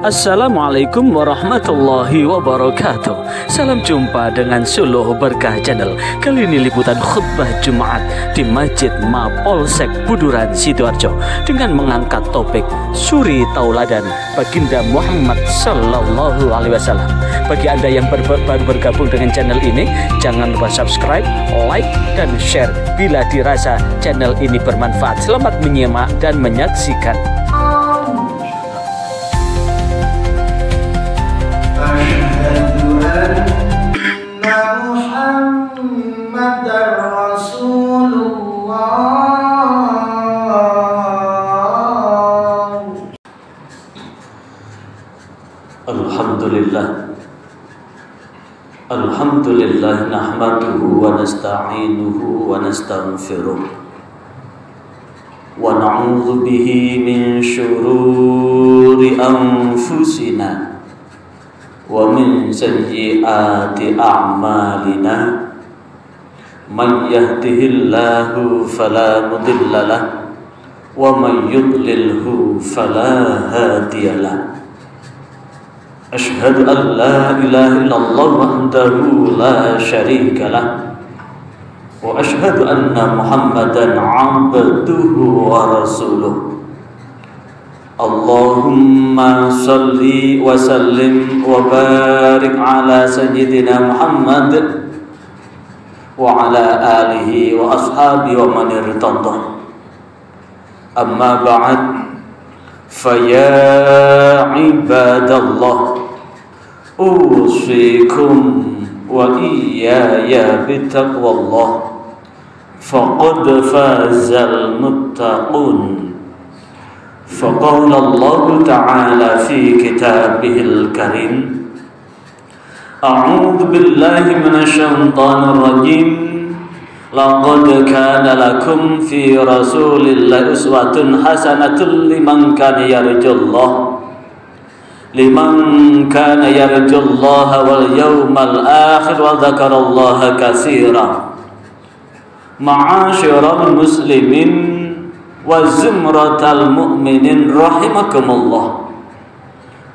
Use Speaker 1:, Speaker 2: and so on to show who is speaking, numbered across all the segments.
Speaker 1: Assalamualaikum warahmatullahi wabarakatuh. Salam jumpa dengan Suluh Berkah Channel. Kali ini liputan khutbah Jumat di Masjid Mapolsek Buduran Sidoarjo dengan mengangkat topik Suri Tauladan Baginda Muhammad Sallallahu Alaihi Wasallam. Bagi Anda yang baru bergabung dengan channel ini, jangan lupa subscribe, like, dan share bila dirasa channel ini bermanfaat. Selamat menyimak dan menyaksikan.
Speaker 2: Alhamdulillah nahmaduhu wa nasta'inuhu wa nastaghfiruh wa na'udzu bihi min syururi anfusina wa min sayyiati a'malina. Man yahdihillahu fala mudilla lahu wa man yudlilhu fala hadiyalah. Asyhadu an la ilaha illallah wahdahu la syarika lah wa asyhadu anna Muhammadan abduhu wa rasuluh. Allahumma salli wa sallim wa barik ala sayyidina Muhammad wa ala alihi wa ashabihi wa man irtadah. Amma ba'd, fa ya ibadallah, usikum wa iyaya bitaqwallah, faqad fazal muttaqun. Faqala Allah Ta'ala fi kitabihil karim, a'udzu billahi minasyaitonir rajim. Laqad kana lakum fi rasulillahi uswatun hasanatun liman kana yarjullaha wal yawmal akhir wa dzakarallaha katsiran. Ma'asyiral muslimin wa zumratal mu'minin rahimakumullah.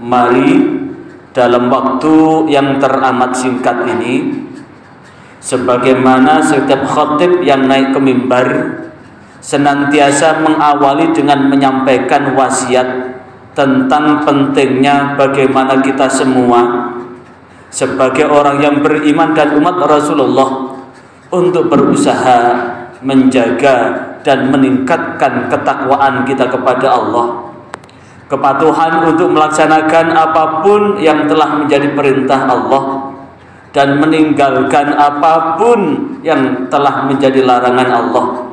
Speaker 2: Mari dalam waktu yang teramat singkat ini, sebagaimana setiap khatib yang naik ke mimbar senantiasa mengawali dengan menyampaikan wasiat tentang pentingnya bagaimana kita semua sebagai orang yang beriman dan umat Rasulullah untuk berusaha menjaga dan meningkatkan ketakwaan kita kepada Allah, kepatuhan untuk melaksanakan apapun yang telah menjadi perintah Allah, dan meninggalkan apapun yang telah menjadi larangan Allah.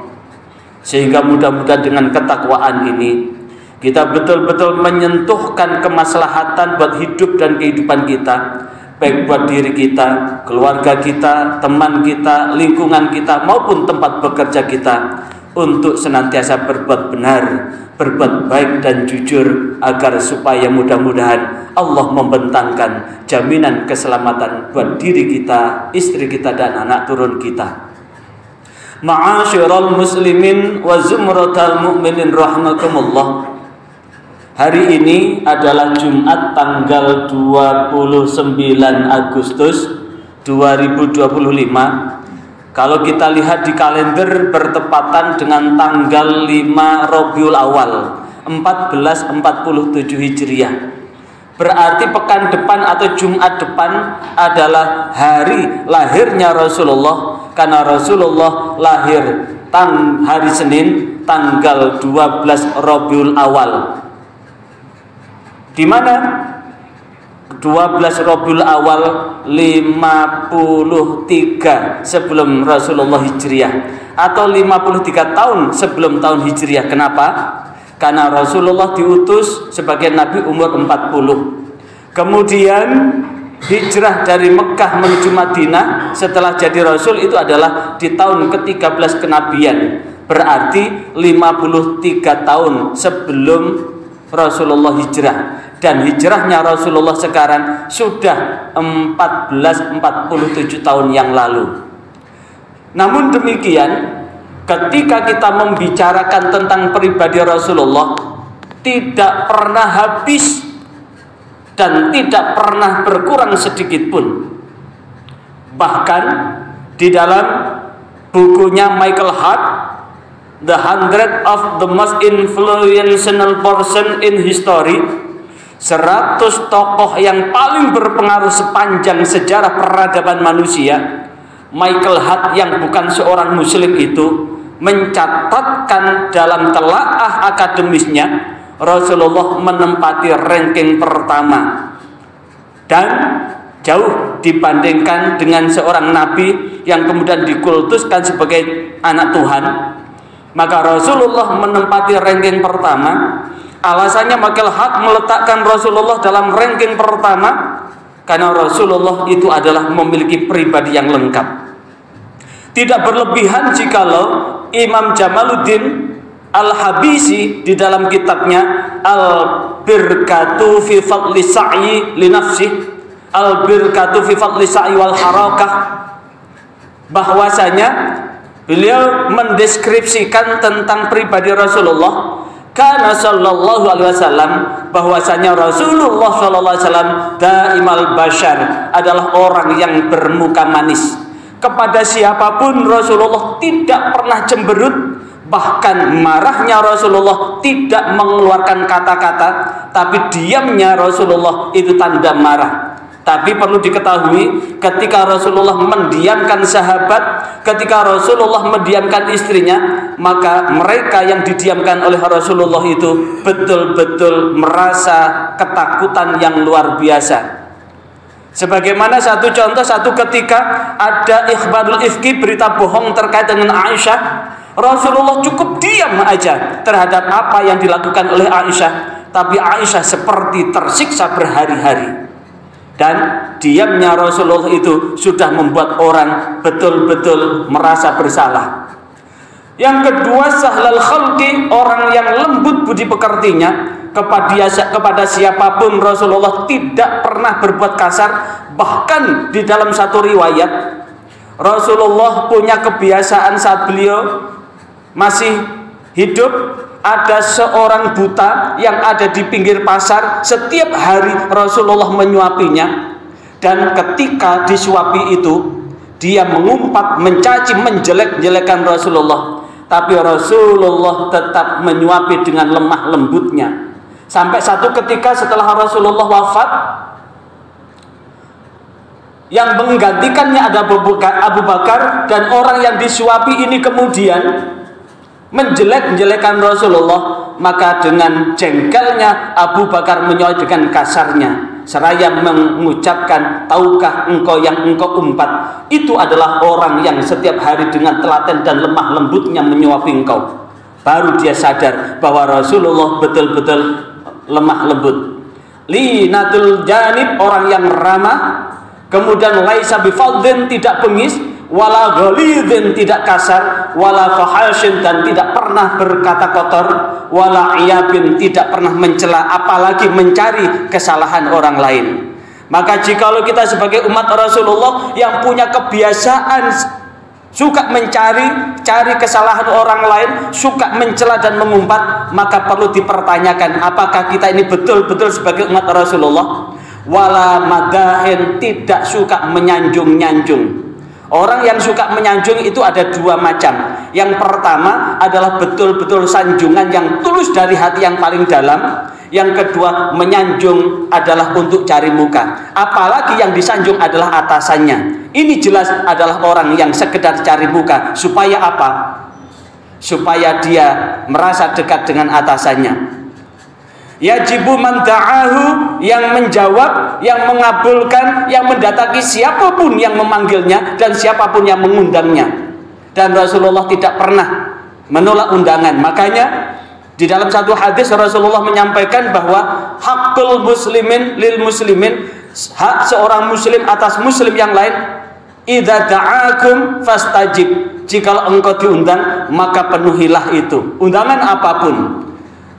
Speaker 2: Sehingga mudah-mudahan dengan ketakwaan ini kita betul-betul menyentuhkan kemaslahatan buat hidup dan kehidupan kita, baik buat diri kita, keluarga kita, teman kita, lingkungan kita, maupun tempat bekerja kita, untuk senantiasa berbuat benar, berbuat baik dan jujur, agar supaya mudah-mudahan Allah membentangkan jaminan keselamatan buat diri kita, istri kita, dan anak turun kita. Ma'asyiral muslimin wa zumratal mu'minin rahimakumullah. Hari ini adalah Jumat tanggal 29 Agustus 2025. Kalau kita lihat di kalender bertepatan dengan tanggal 5 Rabiul Awal 1447 Hijriah. Berarti pekan depan atau Jumat depan adalah hari lahirnya Rasulullah, karena Rasulullah lahir hari Senin tanggal 12 Rabiul Awal. Di mana 12 Rabiul Awal 53 sebelum Rasulullah Hijriah, atau 53 tahun sebelum tahun Hijriah. Kenapa? Karena Rasulullah diutus sebagai Nabi umur 40. Kemudian hijrah dari Mekah menuju Madinah setelah jadi Rasul itu adalah di tahun ke-13 kenabian. Berarti 53 tahun sebelum Rasulullah hijrah. Dan hijrahnya Rasulullah sekarang sudah 47 tahun yang lalu. Namun demikian, ketika kita membicarakan tentang pribadi Rasulullah, tidak pernah habis dan tidak pernah berkurang sedikit pun. Bahkan di dalam bukunya Michael Hart, The 100 of the Most Influential Person in History, 100 tokoh yang paling berpengaruh sepanjang sejarah peradaban manusia, Michael Hart yang bukan seorang muslim itu mencatatkan dalam telaah akademisnya Rasulullah menempati ranking pertama dan jauh dibandingkan dengan seorang nabi yang kemudian dikultuskan sebagai anak Tuhan. Maka Rasulullah menempati ranking pertama. Alasannya Michael Hart meletakkan Rasulullah dalam ranking pertama karena Rasulullah itu adalah memiliki pribadi yang lengkap. Tidak berlebihan jikalau Imam Jamaluddin Al-Habisi di dalam kitabnya Al-Birkatu fi Fadli Sa'i li Nafsih, Al-Birkatu fi Fadli Sa'i wal Harakah, bahwasanya beliau mendeskripsikan tentang pribadi Rasulullah karena sallallahu alaihi wasallam, bahwasanya Rasulullah sallallahu alaihi wasallam daimal bashar, adalah orang yang bermuka manis. Kepada siapapun Rasulullah tidak pernah cemberut, bahkan marahnya Rasulullah tidak mengeluarkan kata-kata, tapi diamnya Rasulullah itu tanda marah. Tapi perlu diketahui, ketika Rasulullah mendiamkan sahabat, ketika Rasulullah mendiamkan istrinya, maka mereka yang didiamkan oleh Rasulullah itu betul-betul merasa ketakutan yang luar biasa. Sebagaimana satu contoh, satu ketika ada ikhbarul ifki, berita bohong terkait dengan Aisyah, Rasulullah cukup diam aja terhadap apa yang dilakukan oleh Aisyah, tapi Aisyah seperti tersiksa berhari-hari. Dan diamnya Rasulullah itu sudah membuat orang betul-betul merasa bersalah. Yang kedua, sahlal khalqi, orang yang lembut budi pekertinya. Kepada siapapun Rasulullah tidak pernah berbuat kasar. Bahkan di dalam satu riwayat, Rasulullah punya kebiasaan saat beliau masih hidup, ada seorang buta yang ada di pinggir pasar. Setiap hari Rasulullah menyuapinya, dan ketika disuapi itu dia mengumpat, mencaci, menjelek-jelekan Rasulullah, tapi Rasulullah tetap menyuapi dengan lemah lembutnya. Sampai satu ketika setelah Rasulullah wafat, yang menggantikannya ada Abu Bakar, dan orang yang disuapi ini kemudian menjelek-jelekan Rasulullah. Maka dengan jengkelnya Abu Bakar menyuapi dengan kasarnya, seraya mengucapkan, tahukah engkau yang engkau umpat itu adalah orang yang setiap hari dengan telaten dan lemah lembutnya menyuapi engkau. Baru dia sadar bahwa Rasulullah betul-betul lemah lembut. Linatul janib, orang yang ramah. Kemudian laisa bifadhin, tidak bengis, wala ghalidhin, tidak kasar, wala fahashin, dan tidak pernah berkata kotor, wala iyabin, tidak pernah mencela, apalagi mencari kesalahan orang lain. Maka jikalau kita sebagai umat Rasulullah yang punya kebiasaan suka mencari kesalahan orang lain, suka mencela dan mengumpat, maka perlu dipertanyakan apakah kita ini betul-betul sebagai umat Rasulullah. Wala madahin, tidak suka menyanjung-nyanjung. Orang yang suka menyanjung itu ada dua macam. Yang pertama adalah betul-betul sanjungan yang tulus dari hati yang paling dalam. Yang kedua, menyanjung adalah untuk cari muka, apalagi yang disanjung adalah atasannya. Ini jelas adalah orang yang sekedar cari muka. Supaya apa? Supaya dia merasa dekat dengan atasannya. Yajibu man da'ahu, yang menjawab, yang mengabulkan, yang mendatangi siapapun yang memanggilnya dan siapapun yang mengundangnya. Dan Rasulullah tidak pernah menolak undangan. Makanya di dalam satu hadis Rasulullah menyampaikan bahwa hakul muslimin lil muslimin, hak seorang muslim atas muslim yang lain, idza da'akum fastajib, jika engkau diundang maka penuhilah itu, undangan apapun.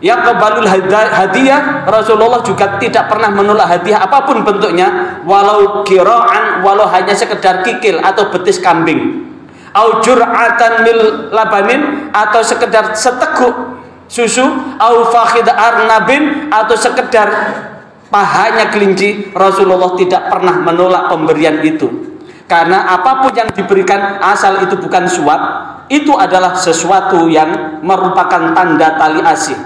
Speaker 2: Yaqbalul hadiah, Rasulullah juga tidak pernah menolak hadiah apapun bentuknya, walau qira'an, walau hanya sekedar kikil atau betis kambing, au jur'atan mil labanin, atau sekedar seteguk susu, au fakhid arnabin, atau sekedar pahanya kelinci, Rasulullah tidak pernah menolak pemberian itu. Karena apapun yang diberikan, asal itu bukan suap, itu adalah sesuatu yang merupakan tanda tali asih.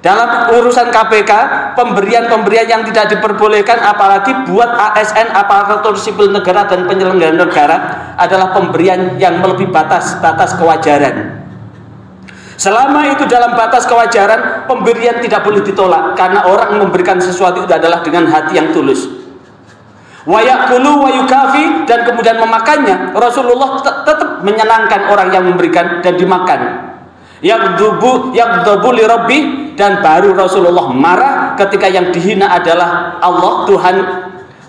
Speaker 2: Dalam urusan KPK, pemberian-pemberian yang tidak diperbolehkan, apalagi buat ASN, aparatur sipil negara dan penyelenggara negara, adalah pemberian yang melebihi batas kewajaran. Selama itu dalam batas kewajaran, pemberian tidak boleh ditolak, karena orang memberikan sesuatu itu adalah dengan hati yang tulus. Wa yaqulu wa yukafi, dan kemudian memakannya, Rasulullah tetap menyenangkan orang yang memberikan dan dimakan. Yaqdubu li rabbi, dan baru Rasulullah marah ketika yang dihina adalah Allah Tuhan.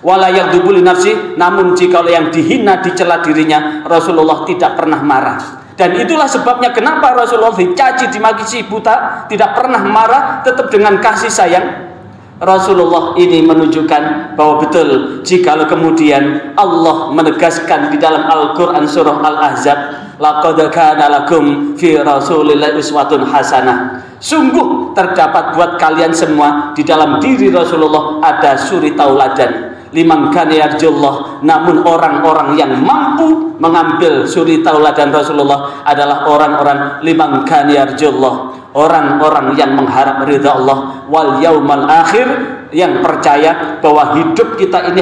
Speaker 2: Wala yaqdubu li nafsi, namun jika yang dihina dicela dirinya, Rasulullah tidak pernah marah. Dan itulah sebabnya kenapa Rasulullah dicaci, dimaki buta, tidak pernah marah, tetap dengan kasih sayang. Rasulullah ini menunjukkan bahwa betul jikalau kemudian Allah menegaskan di dalam Al-Quran surah Al-Ahzab, laqad kana lakum fi rasulillahi uswatun hasanah, sungguh terdapat buat kalian semua di dalam diri Rasulullah ada suri tauladan. Liman kana yarjullah, namun orang-orang yang mampu mengambil suri tauladan Rasulullah adalah orang-orang liman kana yarjullah, orang-orang yang mengharap ridha Allah, wal yaumal akhir, yang percaya bahwa hidup kita ini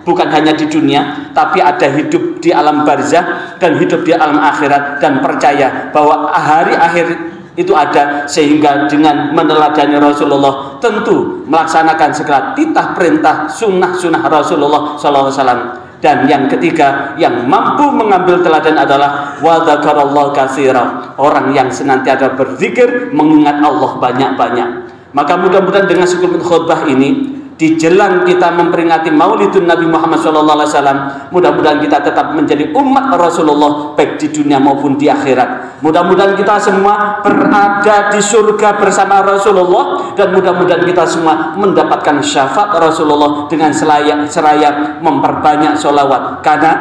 Speaker 2: bukan hanya di dunia, tapi ada hidup di alam barzah dan hidup di alam akhirat, dan percaya bahwa hari akhir itu ada, sehingga dengan meneladani Rasulullah tentu melaksanakan segala titah perintah sunnah Rasulullah SAW. Dan yang ketiga, yang mampu mengambil teladan adalah wa dzakarallahu katsira, orang yang senantiasa berzikir, mengingat Allah banyak-banyak. Maka mudah-mudahan dengan sekelumit khutbah ini, di jelang kita memperingati Maulidun Nabi Muhammad SAW, mudah-mudahan kita tetap menjadi umat Rasulullah baik di dunia maupun di akhirat. Mudah-mudahan kita semua berada di surga bersama Rasulullah, dan mudah-mudahan kita semua mendapatkan syafaat Rasulullah dengan seraya memperbanyak sholawat. Karena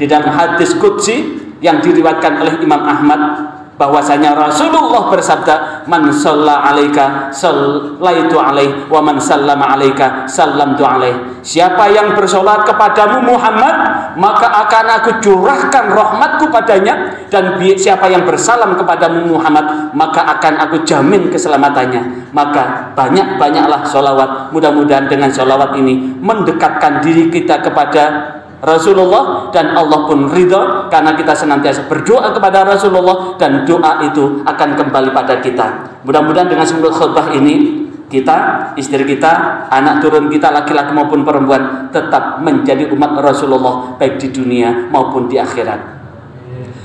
Speaker 2: di dalam hadis qudsi yang diriwayatkan oleh Imam Ahmad, bahwasanya Rasulullah bersabda, man shalla alaika sallaitu alaihi wa man sallama alaika sallamtu alaihi, siapa yang bersolat kepadamu Muhammad, maka akan aku curahkan rahmatku padanya, dan siapa yang bersalam kepadamu Muhammad, maka akan aku jamin keselamatannya. Maka banyak-banyaklah sholawat. Mudah-mudahan dengan sholawat ini mendekatkan diri kita kepada Rasulullah, dan Allah pun ridha karena kita senantiasa berdoa kepada Rasulullah, dan doa itu akan kembali pada kita. Mudah-mudahan dengan sebuah khutbah ini, kita, istri kita, anak turun kita, laki-laki maupun perempuan, tetap menjadi umat Rasulullah baik di dunia maupun di akhirat.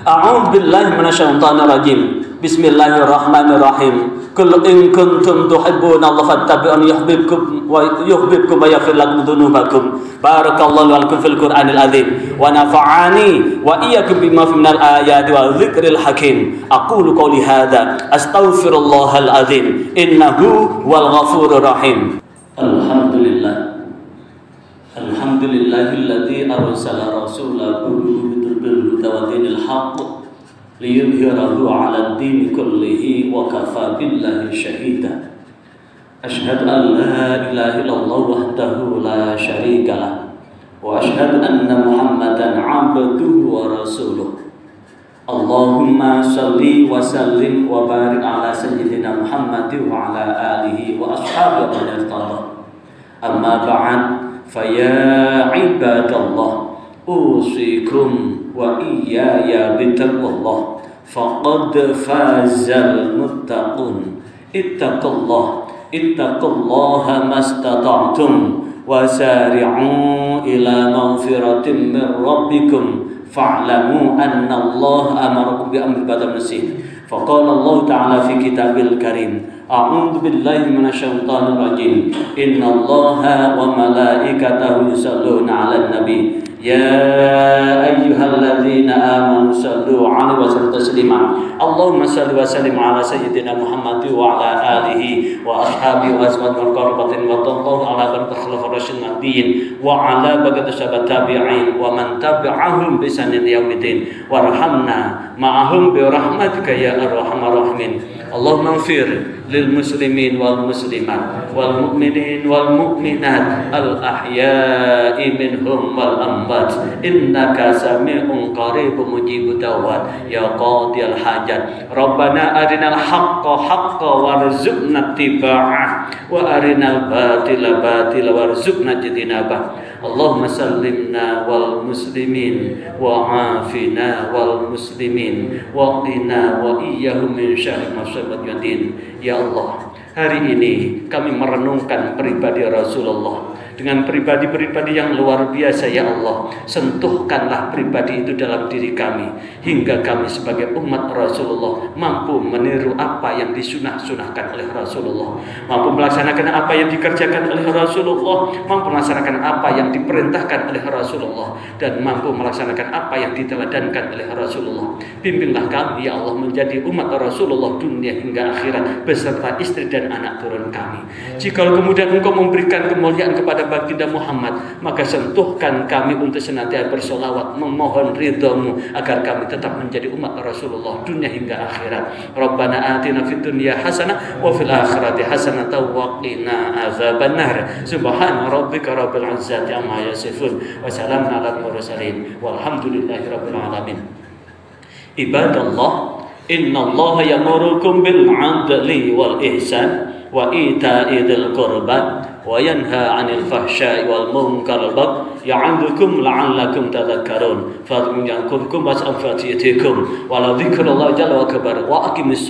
Speaker 2: A'udzubillahi minasyaitonir rajim. Bismillahirrahmanirrahim. Qul in kuntum tuhibbuna Allah fattabi'uni yuhibbukum wa yaghfir lakum dzunubakum. Barakallahu lakum fil Qur'anil azim wa nafa'ani wa iyyakum bima fi minal ayati wa dzikril hakim. Aqulu qouli hadza astaghfirullahal azim innahu wal ghafurur rahim. Alhamdulillahilladzi arsala rasulahu bil huda wa dinil haqq liyudhhirahu 'ala ad-din kullihi wa kafaa billahi shahida. Asyhadu an la ilaha illallah wahdahu la syarika lah, wa asyhadu anna Muhammadan 'abduhu wa rasuluh. Allahumma shalli wa sallim wa barik ala sayyidina Muhammad wa ala alihi wa ashabihi wa man irtada. Amma ba'd, fa ya ibadallah, usikum wa iyaya bitaqwallah, faqad fazal muttaqun. Ittaqullaha mastata'tum wa sari'u ila maghfiratin min rabbikum fa'lamu anna Allah amarakum bi amri badal nasih. Faqala Allah ta'ala fi kitabil karim, a'udzu billahi minasyaitonir rajim, innallaha wa malaikatahu yusholluna 'alan nabi ya ayyuhalladzina amanu shallu 'alaihi wa sallimu taslima. Allahumma shalli wa sallim 'ala sayyidina Muhammad wa 'ala alihi wa ashabihi wa azwajihi wa qarabatin wa sallallahu 'ala barakati khulafa'ir rasyidin nabiyyin wa 'ala barakati sahabat tabi'in wa man tabi'ahum bi ihsanin ila yaumiddin warhamna ma'ahum bi rahmatika ya arhamar rahimin. Allahumma ighfir lil muslimin wal muslimat wal mu'minin wal mu'minat al ahya'i minhum wal amwat innaka sami'un qaribun mujibud da'wat ya qadiyal hajat rabbana arinal haqqa haqqan warzuqna ittiba'ah wa arinal batila batila warzuqna ijtinabah Allahumma sallimna wal muslimin wa afina wal muslimin wa qina wa iyyahum min syarri ma sabaqatin. Ya Allah, hari ini kami merenungkan pribadi Rasulullah dengan pribadi-pribadi yang luar biasa. Ya Allah, sentuhkanlah pribadi itu dalam diri kami hingga kami sebagai umat Rasulullah mampu meniru apa yang disunah-sunahkan oleh Rasulullah, mampu melaksanakan apa yang dikerjakan oleh Rasulullah, mampu melaksanakan apa yang diperintahkan oleh Rasulullah, dan mampu melaksanakan apa yang diteladankan oleh Rasulullah. Bimbinglah kami ya Allah menjadi umat Rasulullah dunia hingga akhirat beserta istri dan anak turun kami. Jika kemudian Engkau memberikan kemuliaan kepada baginda Muhammad, maka sentuhkan kami untuk senantiasa bersolawat memohon ridhamu agar kami tetap menjadi umat Rasulullah dunia hingga akhirat. Rabbana atina fid dunya hasanah wa fil akhirati hasanah wa qina azabannar. Subhana rabbika rabbil izzati amma yasifun wa salamun alal mursalin walhamdulillahi rabbil alamin. Ibadallah, innallaha ya'murukum bil 'adli wal ihsan wa ita'i dzil qurba wa yanha 'anil fahsya'i wal munkari wal baghi ya'idzukum la'allakum tadhakkarun. Fadhkurkum was'afatikum wa la dzikrullahi jalla wa akbar wa aqimis